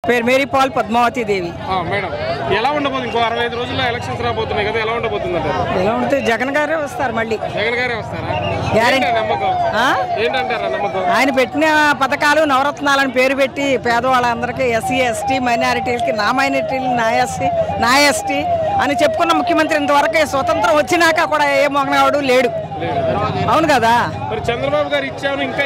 పేరు మేరీపాల్ పద్మావతి దేవి. మేడం ఎలా ఉండబోతుంది? ఇంకో 65 రోజుల్లో ఎలక్షన్స్ రాబోతున్నాయి కదా, ఎలా ఉండబోతుంది అంటారు? ఎలా ఉంటుంది? జగన్ గారే వస్తారు మళ్ళీ. జగన్ గారే వస్తారా? గ్యారెంటీ. నమ్మకం ఏంటంటారా? నమ్మకం ఆయన పెట్టిన పథకాలు నవరత్నాలని పేరు పెట్టి పేదవాళ్ళందరికీ ఎస్సీ ఎస్టీ మైనారిటీలకి నా మైనారిటీలు నా ఎస్టీ అని చెప్పుకున్న ముఖ్యమంత్రి ఇంతవరకు స్వతంత్రం వచ్చినాక కూడా ఏ మొగనాడు లేడు. అవును కదా. మరి చంద్రబాబు గారు ఇచ్చాను ఇంకా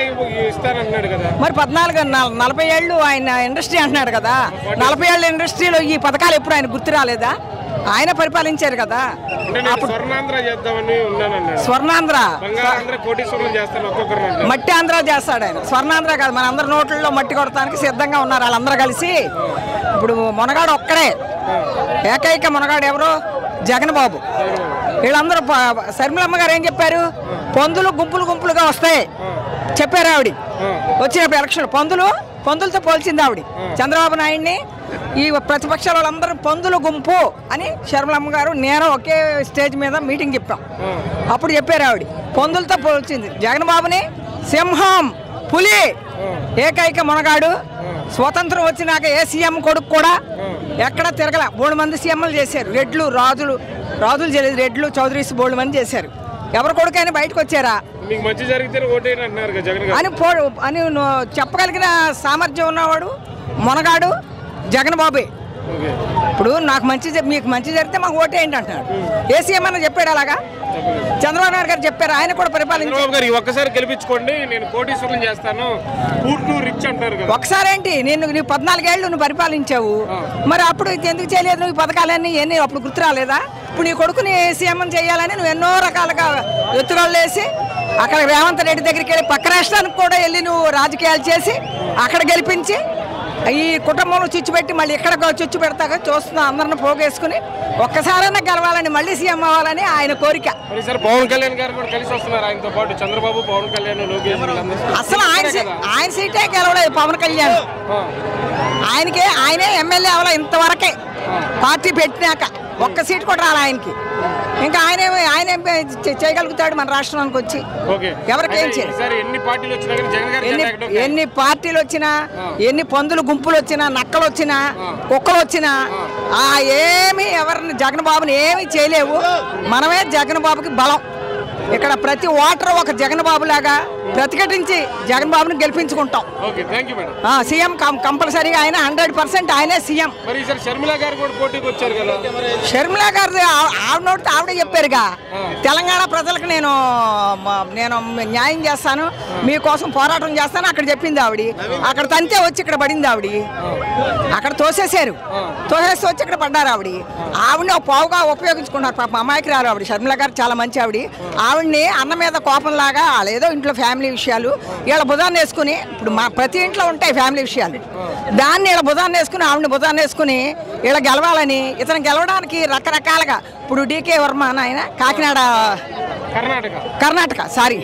ఇస్తానంటున్నాడు కదా. మరి 40 ఏళ్ళు ఆయన ఇండస్ట్రీ అంటున్నాడు కదా. 40 ఏళ్ళ ఇండస్ట్రీలో ఈ పథకాలు ఎప్పుడు ఆయన గుర్తు రాలేదా? ఆయన పరిపాలించారు కదా. స్వర్ణాంధ్ర చేద్దామని స్వర్ణాంధ్ర చేస్తాను, మట్టి ఆంధ్ర చేస్తాడు ఆయన. స్వర్ణాంధ్ర కాదు, మన అందరి నోట్లలో మట్టి కొడటానికి సిద్ధంగా ఉన్నారు వాళ్ళందరూ కలిసి. ఇప్పుడు మునగాడు ఒక్కడే, ఏకైక మునగాడు ఎవరు? జగన్ బాబు. వీళ్ళందరూ శర్మిలమ్మ గారు ఏం చెప్పారు? పందులు గుంపులుగా వస్తాయి చెప్పారు ఆవిడ వచ్చినప్పుడు ఎలక్షన్. పందులతో పోల్చింది ఆవిడ చంద్రబాబు నాయుడిని. ఈ ప్రతిపక్షాల వాళ్ళందరూ పందుల గుంపు అని శర్మిలమ్మ గారు నేను ఒకే స్టేజ్ మీద మీటింగ్ చెప్పాం. అప్పుడు చెప్పారు ఆవిడ పందులతో పోల్చింది జగన్ బాబుని. సింహం, పులి, ఏకైక మునగాడు. స్వతంత్రం వచ్చినాక ఏ సీఎం కొడుకు కూడా ఎక్కడ తిరగల. 3 మంది సీఎంలు చేశారు. రాజులు చేయలేదు, రెడ్లు చౌదరీస్ 3 మంది చేశారు. ఎవరి కొడుకైనా బయటకు వచ్చారా అని చెప్పగలిగిన సామర్థ్యం ఉన్నవాడు మునగాడు జగన్ బాబే. ఇప్పుడు నాకు మీకు మంచి జరిగితే మాకు ఓటేయండి అంటున్నాడు. ఏ సీఎం అన్న చెప్పాడు అలాగా? చంద్రబాబు నాయుడు గారు చెప్పారు. ఆయన కూడా పరిపాలించారు. ఒక్కసారి గెలిపించుకోండి, నేను కోటీశ్వరం చేస్తాను అంటారు. ఒకసారి ఏంటి, నువ్వు 14 ఏళ్ళు నువ్వు పరిపాలించావు, మరి అప్పుడు ఎందుకు చేయలేదు? నువ్వు పథకాలన్నీ ఎన్ని అప్పుడు గుర్తు రాలేదా? ఇప్పుడు నీ కొడుకుని సీఎం చేయాలని నువ్వు ఎన్నో రకాలుగా ఎత్తుగళ్ళు వేసి అక్కడ రేవంత్ రెడ్డి దగ్గరికి వెళ్ళి పక్క రాష్ట్రానికి కూడా వెళ్ళి నువ్వు రాజకీయాలు చేసి అక్కడ గెలిపించి ఈ కుటుంబంలో చిచ్చు పెట్టి మళ్ళీ ఇక్కడ చిచ్చు పెడతాక చూస్తున్నా అందరిని పోగేసుకుని ఒక్కసారైనా గెలవాలని మళ్ళీ సీఎం అవ్వాలని ఆయన కోరిక. పవన్ కళ్యాణ్ గారు కూడా కలిసి వస్తున్నారు ఆయనతో పాటు. చంద్రబాబు, పవన్ కళ్యాణ్, అసలు ఆయన సీటే గెలవలేదు పవన్ కళ్యాణ్. ఆయనే ఎమ్మెల్యే అవ్వాలి ఇంతవరకే. పార్టీ పెట్టినాక ఒక్క సీట్ కూడా రాలి ఆయనకి. ఇంకా ఆయన చేయగలుగుతాడు మన రాష్ట్రానికి వచ్చి? ఎవరికేం చేయాలి? ఎన్ని పార్టీలు వచ్చినా, ఎన్ని పందులు గుంపులు వచ్చినా, నక్కలు వచ్చినా, కుక్కలు వచ్చినా ఏమి ఎవరిని జగన్ బాబుని ఏమి చేయలేవు. మనమే జగన్ బాబుకి బలం. ఇక్కడ ప్రతి ఓటర్ ఒక జగన్ బాబు లాగా ప్రతిఘటించి జగన్ బాబుని గెలిపించుకుంటాం. సీఎం కంపల్సరీగా ఆయన 100% ఆయనే సీఎం. షర్మిల గారు ఆవిడే చెప్పారుగా, తెలంగాణ ప్రజలకు నేను న్యాయం చేస్తాను, మీకోసం పోరాటం చేస్తాను అక్కడ చెప్పింది ఆవిడ. అక్కడ తంతే వచ్చి ఇక్కడ పడింది ఆవిడ. అక్కడ తోసేసారు, తోసేసి వచ్చి ఇక్కడ పడ్డారు ఆవిడ. ఆవిడని పావుగా ఉపయోగించుకున్నారు. పాప అమాయకురాలు ఆవిడ. షర్మిల గారు చాలా మంచి ఆవిడ. ఆవిడ్ని అన్న మీద కోపంలాగా లేదో ఇంట్లో ఫ్యామిలీ విషయాలు వీళ్ళ బుధాన్ని వేసుకుని, ఇప్పుడు ప్రతి ఇంట్లో ఉంటాయి ఫ్యామిలీ విషయాలు, దాన్ని వీళ్ళ బుధాన్ని వేసుకుని ఆవిడని బుధాన్ని వేసుకుని వీళ్ళ గెలవాలని ఇతను గెలవడానికి రకరకాలుగా. ఇప్పుడు డీకే వర్మ ఆయన కర్ణాటక సారీ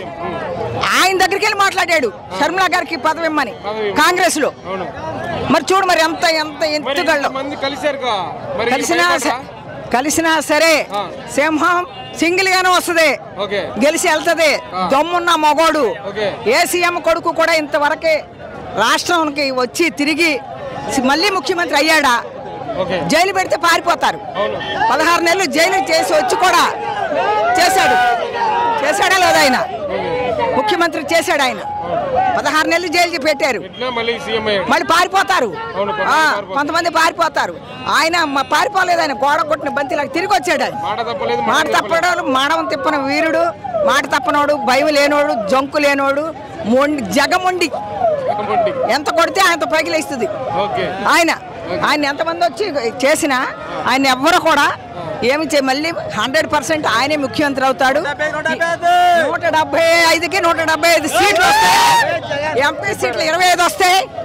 ఆయన దగ్గరికి వెళ్ళి మాట్లాడాడు షర్మిల గారికి పదవి ఇమ్మని కాంగ్రెస్ లో. మరి చూడు మరి ఎంత ఎత్తుగళ్ళు కలిసినా సరే సింహం సింగిల్ గానే వస్తుంది, గెలిచి వెళ్తుంది. దమ్మున్న మగోడు ఏ సీఎం కొడుకు కూడా ఇంతవరకే రాష్ట్రానికి వచ్చి తిరిగి మళ్ళీ ముఖ్యమంత్రి అయ్యాడా? జైలు పెడితే పారిపోతారు. 16 నెలలు జైలు చేసి వచ్చి కూడా చేశాడా లేదా? ఆయన ముఖ్యమంత్రి చేశాడు. ఆయన 16 నెలలు జైలు పెట్టారు, మళ్ళీ పారిపోతారు. కొంతమంది పారిపోతారు. ఆయన పారిపోలేదు. ఆయన గోడ కొట్టిన బంతిలాగా తిరిగి వచ్చాడు. మాట తప్పడు, మానవం తిప్పన వీరుడు, మాట తప్పనోడు, భయం లేనోడు, జంకు లేనోడు, జగమొండి. ఎంత కొడితే అంత పగిలేస్తుంది ఆయన. ఎంతమంది వచ్చి చేసినా ఆయన ఎవ్వరు కూడా ఏమి మళ్ళీ 100% ఆయనే ముఖ్యమంత్రి అవుతాడు. 175కి 175 సీట్లు వస్తాయి. ఎంపీ సీట్లు 25 వస్తాయి.